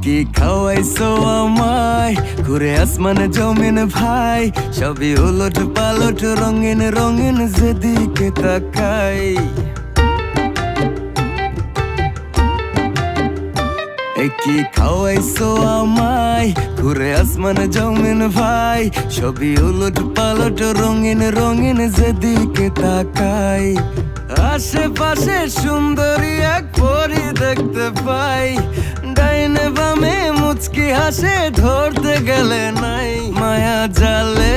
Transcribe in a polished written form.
কি খাওয়াইছো আমায় ঘুরে আসমানে জমিন ভাই, সবই উলট পালট রঙিন রঙিন যেদিকে তাকাই। কি খাওয়াইছো আমায় ঘুরে আসমানে জমিন ভাই, সবই উলট পালট রঙিন রঙিন যেদিকে তাকাই। আশেপাশে সুন্দরী এক পরি দেখতে পাই, ডাইনে বামে মুচকি হাসে ধরতে গেলে নাই। মায়া জালে